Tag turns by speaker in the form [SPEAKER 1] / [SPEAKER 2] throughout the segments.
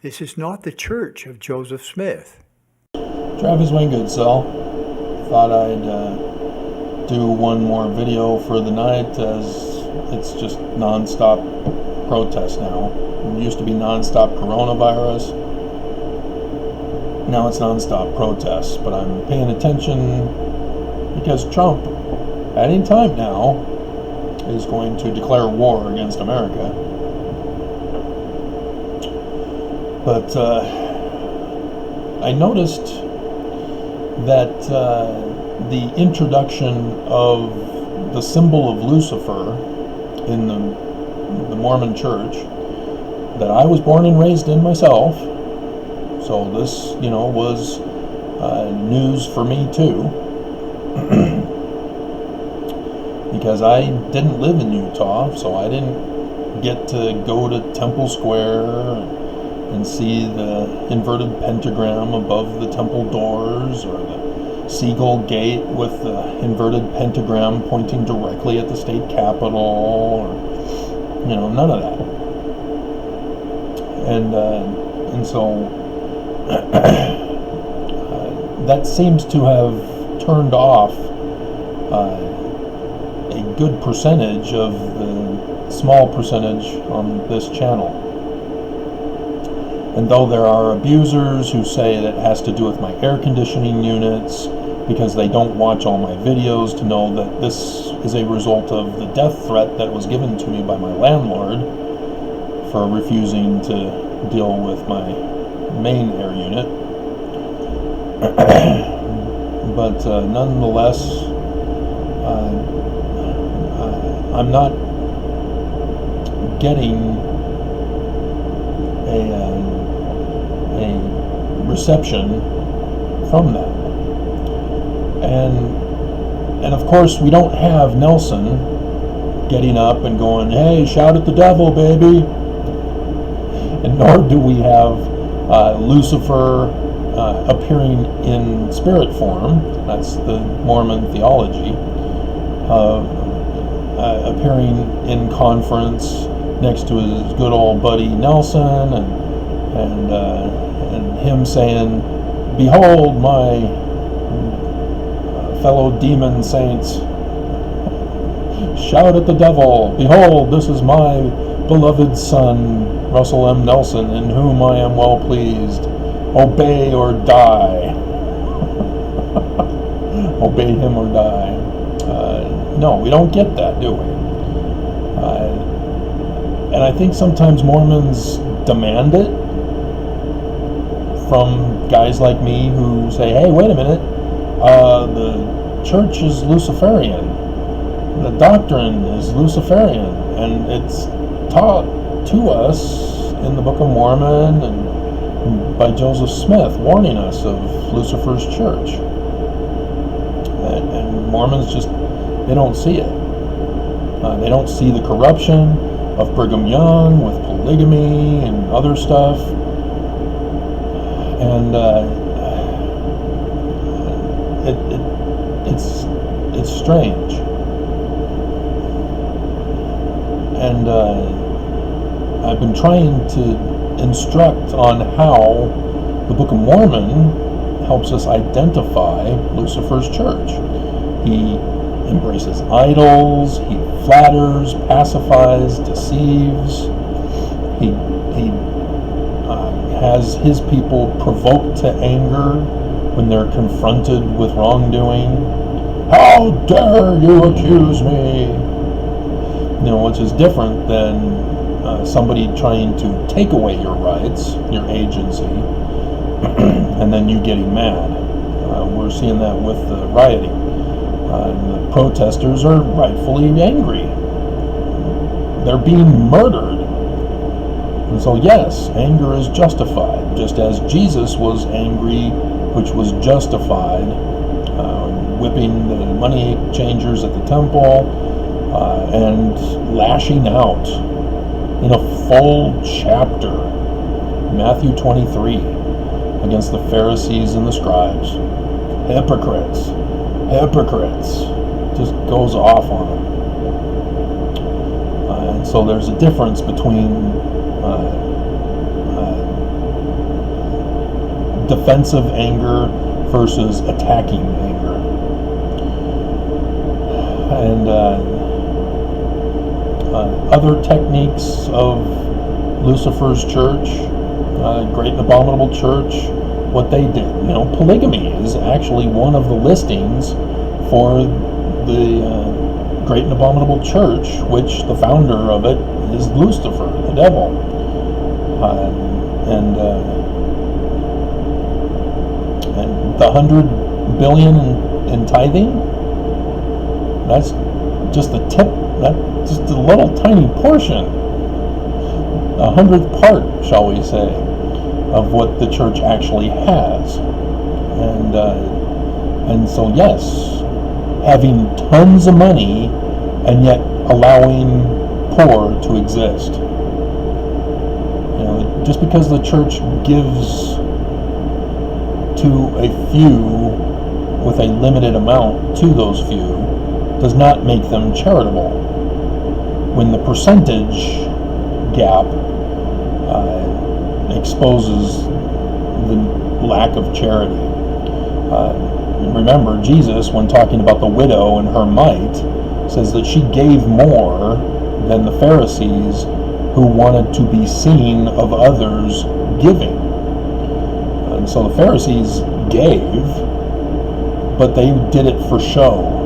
[SPEAKER 1] This is not the church of Joseph Smith.
[SPEAKER 2] Travis Wingate, Cell. Thought I'd do one more video for the night, as it's just non-stop protest now. It used to be non-stop coronavirus. Now it's non-stop protests, but I'm paying attention because Trump, at any time now, is going to declare war against America. But I noticed that the introduction of the symbol of Lucifer in the Mormon church, that I was born and raised in myself, so this, was news for me too, because I didn't live in Utah, so I didn't get to go to Temple Square and see the inverted pentagram above the temple doors, or the Seagull Gate with the inverted pentagram pointing directly at the state capitol, or none of that. And so that seems to have turned off a good percentage of the small percentage on this channel. And though there are abusers who say that it has to do with my air conditioning units, because they don't watch all my videos to know that this is a result of the death threat that was given to me by my landlord for refusing to deal with my main air unit. But nonetheless, I'm not getting a reception from that. And of course, we don't have Nelson getting up and going, "Hey, shout at the devil, baby." And nor do we have Lucifer appearing in spirit form. That's the Mormon theology. Appearing in conference next to his good old buddy Nelson, and him saying, "Behold, my fellow demon saints, shout at the devil. Behold, this is my beloved son, Russell M. Nelson, in whom I am well pleased. Obey or die." Obey him or die. No, we don't get that, do we? And I think sometimes Mormons demand it from guys like me who say, "Hey, wait a minute, the church is Luciferian, the doctrine is Luciferian, and it's taught to us in the Book of Mormon and by Joseph Smith, warning us of Lucifer's church." And Mormons just, they don't see it. They don't see the corruption of Brigham Young with polygamy and other stuff. And it's strange. And I've been trying to instruct on how the Book of Mormon helps us identify Lucifer's church. He embraces idols, he flatters, pacifies, deceives. He has his people provoked to anger when they're confronted with wrongdoing. "How dare you accuse me?" Which is different than somebody trying to take away your rights, your agency, and then you getting mad. We're seeing that with the rioting. The protesters are rightfully angry. They're being murdered. And so yes, anger is justified, just as Jesus was angry, which was justified, whipping the money changers at the temple, and lashing out in a full chapter, Matthew 23, against the Pharisees and the scribes. Hypocrites, hypocrites, just goes off on them. And so there's a difference between defensive anger versus attacking anger. And other techniques of Lucifer's church, Great and Abominable Church, what they did. Polygamy is actually one of the listings for the Great and Abominable Church, which the founder of it is Lucifer, the devil. And the 100 billion in tithing, that's just the tip, that's just a little tiny portion, a 100th part, shall we say, of what the church actually has. And so yes, having tons of money and yet allowing poor to exist. Just because the church gives to a few with a limited amount to those few does not make them charitable. When the percentage gap exposes the lack of charity. Remember, Jesus, when talking about the widow and her mite, says that she gave more than the Pharisees who wanted to be seen of others giving. And so the Pharisees gave, but they did it for show.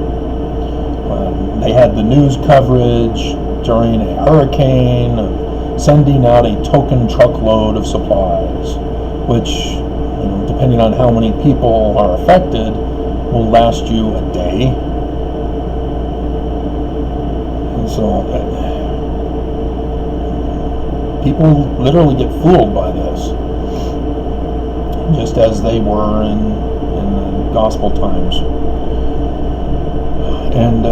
[SPEAKER 2] They had the news coverage during a hurricane of sending out a token truckload of supplies, which, depending on how many people are affected, will last you a day. And so people literally get fooled by this, just as they were in the gospel times. And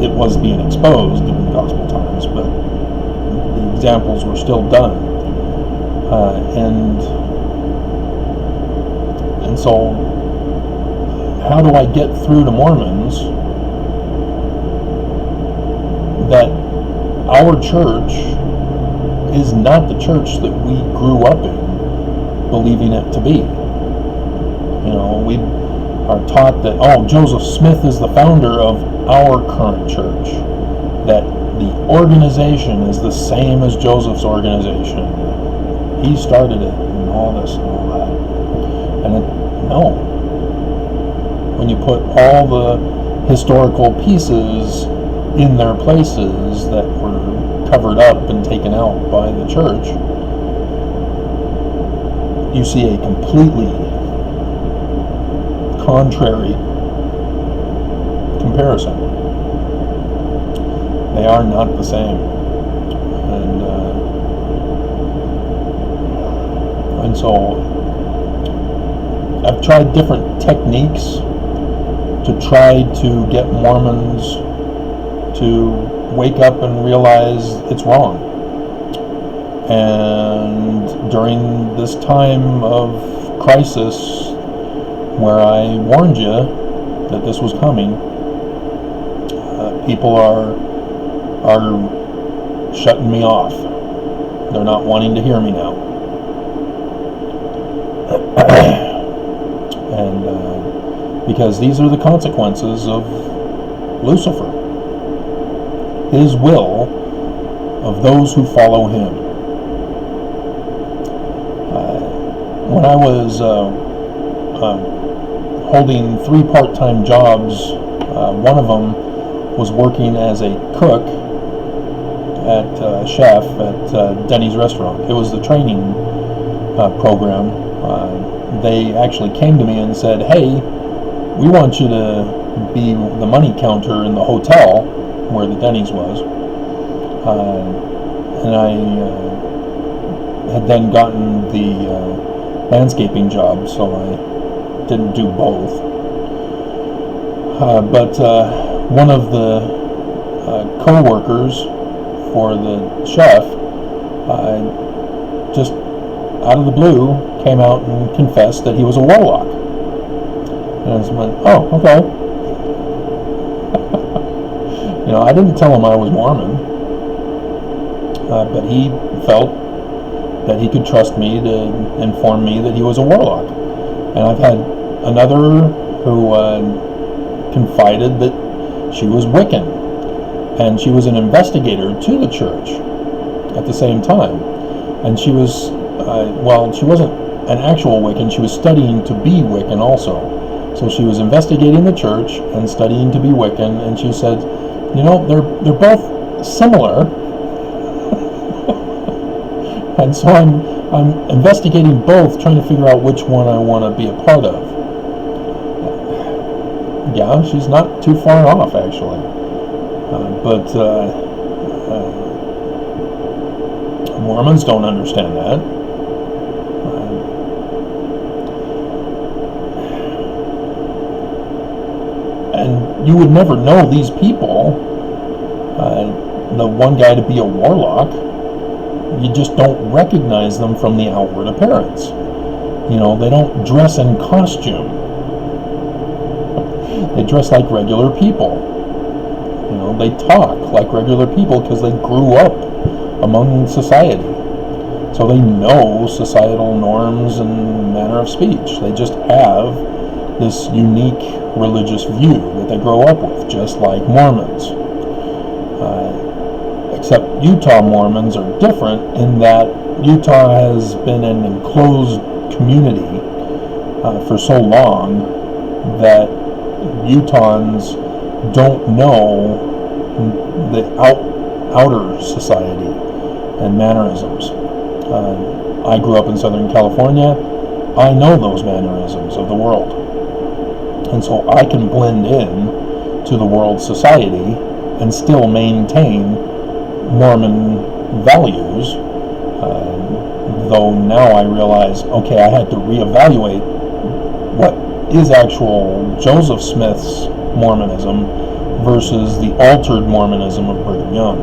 [SPEAKER 2] it was being exposed in the gospel times, but the examples were still done. And so, how do I get through to Mormons that our church is not the church that we grew up in believing it to be? We are taught that, Joseph Smith is the founder of our current church, that the organization is the same as Joseph's organization. He started it, and all this and all that. And no. When you put all the historical pieces in their places that were covered up and taken out by the church, you see a completely contrary comparison. They are not the same. And so I've tried different techniques to try to get Mormons to wake up and realize it's wrong. And during this time of crisis, where I warned you that this was coming, people are shutting me off. They're not wanting to hear me now. And because these are the consequences of Lucifer, his will of those who follow him. When I was holding 3 part-time jobs, one of them was working as a cook at chef at Denny's restaurant. It was the training program. They actually came to me and said, "Hey, we want you to be the money counter in the hotel where the Denny's was." And I had then gotten the landscaping job, so I didn't do both. But one of the co-workers for the chef just out of the blue came out and confessed that he was a warlock. And I just went, "Oh, okay." I didn't tell him I was Mormon, but he felt that he could trust me to inform me that he was a warlock. And I've had another who confided that she was Wiccan, and she was an investigator to the church at the same time. And she was, she wasn't an actual Wiccan, she was studying to be Wiccan also. So she was investigating the church and studying to be Wiccan, and she said, they're both similar. And so I'm investigating both, trying to figure out which one I want to be a part of. Yeah, she's not too far off, actually. But Mormons don't understand that. And you would never know these people, the one guy to be a warlock. You just don't recognize them from the outward appearance. They don't dress in costume. They dress like regular people. They talk like regular people because they grew up among society. So they know societal norms and manner of speech. They just have this unique religious view that they grow up with, just like Mormons. Except Utah Mormons are different in that Utah has been an enclosed community for so long that Utahns don't know the outer society and mannerisms. I grew up in Southern California. I know those mannerisms of the world. And so I can blend in to the world society and still maintain Mormon values, though now I realize, okay, I had to reevaluate what is actual Joseph Smith's Mormonism versus the altered Mormonism of Brigham Young.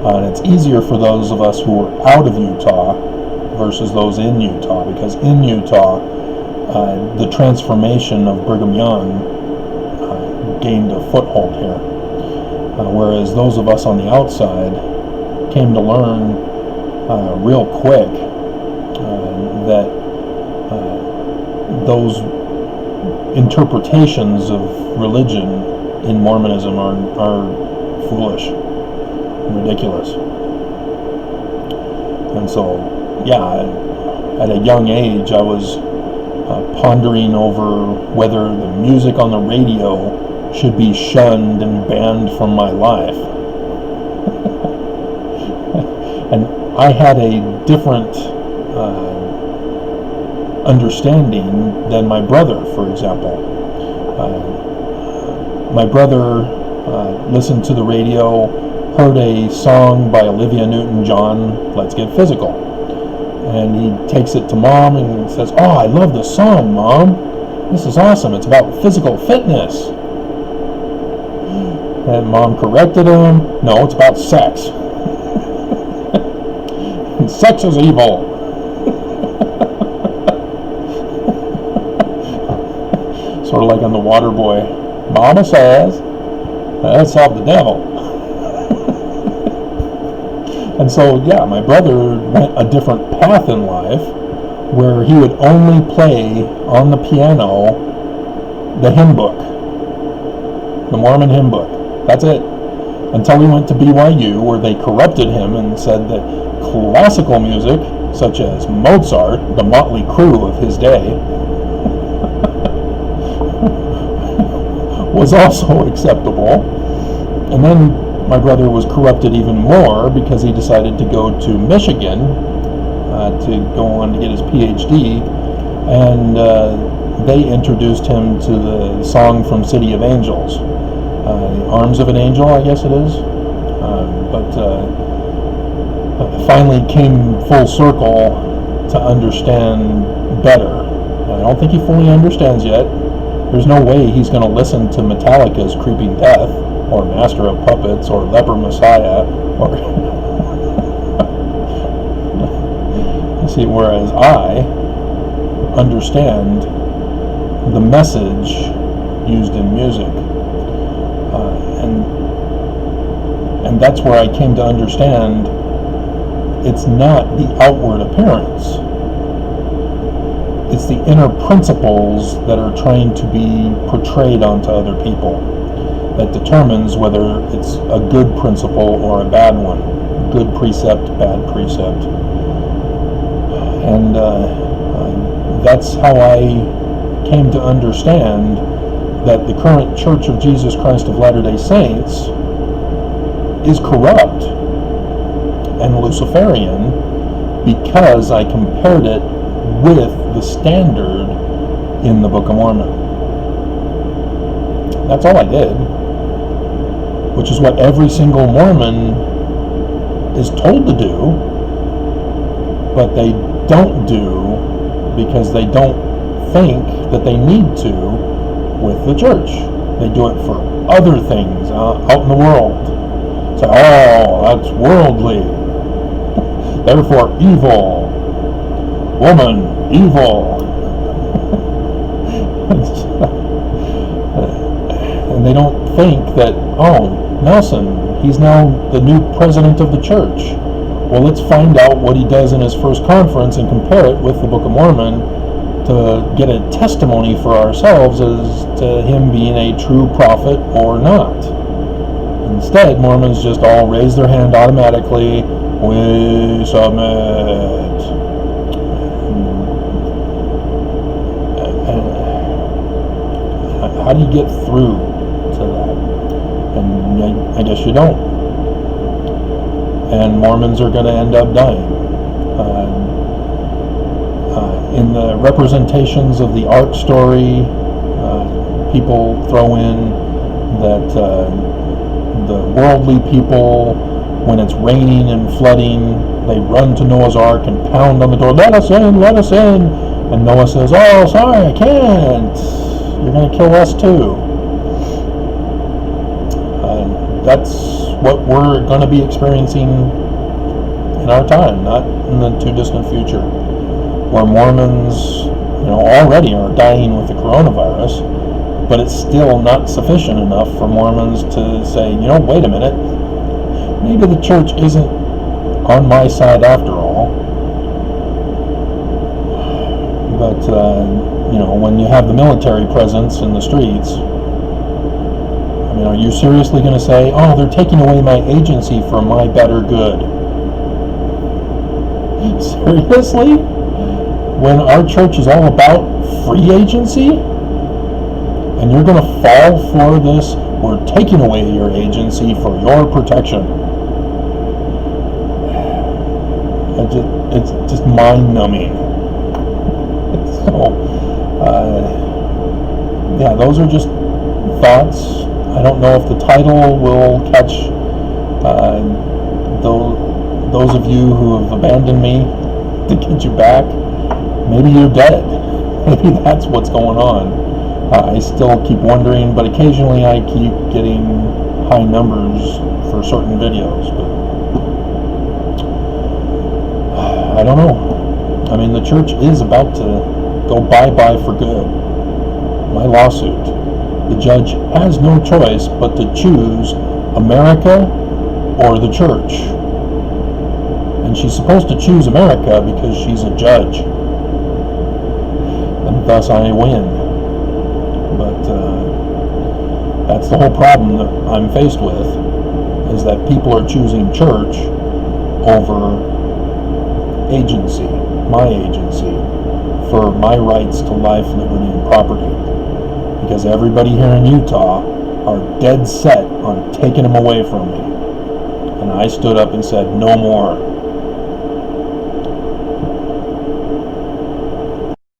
[SPEAKER 2] And it's easier for those of us who are out of Utah versus those in Utah, because in Utah, the transformation of Brigham Young gained a foothold here. Whereas those of us on the outside came to learn real quick that those interpretations of religion in Mormonism are foolish and ridiculous. And so, at a young age, I was pondering over whether the music on the radio should be shunned and banned from my life. And I had a different understanding than my brother, for example. My brother listened to the radio, heard a song by Olivia Newton-John, Let's Get Physical. And he takes it to Mom and says, "Oh, I love this song, Mom. This is awesome. It's about physical fitness." And Mom corrected him, "No, it's about sex. And sex is evil." Sort of like on The Water Boy. Mama says, that's of the devil. And so, my brother went a different path in life, where he would only play on the piano the hymn book, the Mormon hymn book. That's it. Until he went to BYU, where they corrupted him and said that classical music, such as Mozart, the motley crew of his day, was also acceptable. And then my brother was corrupted even more because he decided to go to Michigan to go on to get his PhD, and they introduced him to the song from City of Angels, Arms of an Angel, I guess it is. But finally came full circle to understand better. I don't think he fully understands yet. There's no way he's going to listen to Metallica's Creeping Death, or Master of Puppets, or Leper Messiah, or see, whereas I understand the message used in music, and that's where I came to understand it's not the outward appearance. It's the inner principles that are trying to be portrayed onto other people that determines whether it's a good principle or a bad one. Good precept, bad precept. And that's how I came to understand that the current Church of Jesus Christ of Latter-day Saints is corrupt and Luciferian because I compared it with the standard in the Book of Mormon. That's all I did, which is what every single Mormon is told to do, but they don't do because they don't think that they need to with the church. They do it for other things out in the world. Say, oh, that's worldly, therefore evil. Woman, evil. And they don't think that, oh, Nelson, he's now the new president of the church. Well, let's find out what he does in his first conference and compare it with the Book of Mormon to get a testimony for ourselves as to him being a true prophet or not. Instead, Mormons just all raise their hand automatically. We submit. How do you get through to that? And I guess you don't. And Mormons are going to end up dying. In the representations of the Ark story, people throw in that the worldly people, when it's raining and flooding, they run to Noah's Ark and pound on the door, let us in, let us in. And Noah says, oh, sorry, I can't. You're going to kill us too. That's what we're going to be experiencing in our time, not in the too distant future, where Mormons, already are dying with the coronavirus, but it's still not sufficient enough for Mormons to say, wait a minute, maybe the church isn't on my side after all. But when you have the military presence in the streets, are you seriously going to say, oh, they're taking away my agency for my better good? Seriously? When our church is all about free agency? And you're going to fall for this, we're taking away your agency for your protection. It's just mind-numbing. So, those are just thoughts. I don't know if the title will catch those of you who have abandoned me to get you back. Maybe you're dead. Maybe that's what's going on. I still keep wondering, but occasionally I keep getting high numbers for certain videos. But I don't know. The church is about to go bye-bye for good. My lawsuit. The judge has no choice but to choose America or the church. And she's supposed to choose America because she's a judge. And thus I win. But that's the whole problem that I'm faced with, is that people are choosing church over agency, my agency, for my rights to life, liberty, and property. Because everybody here in Utah are dead set on taking them away from me. And I stood up and said, no more.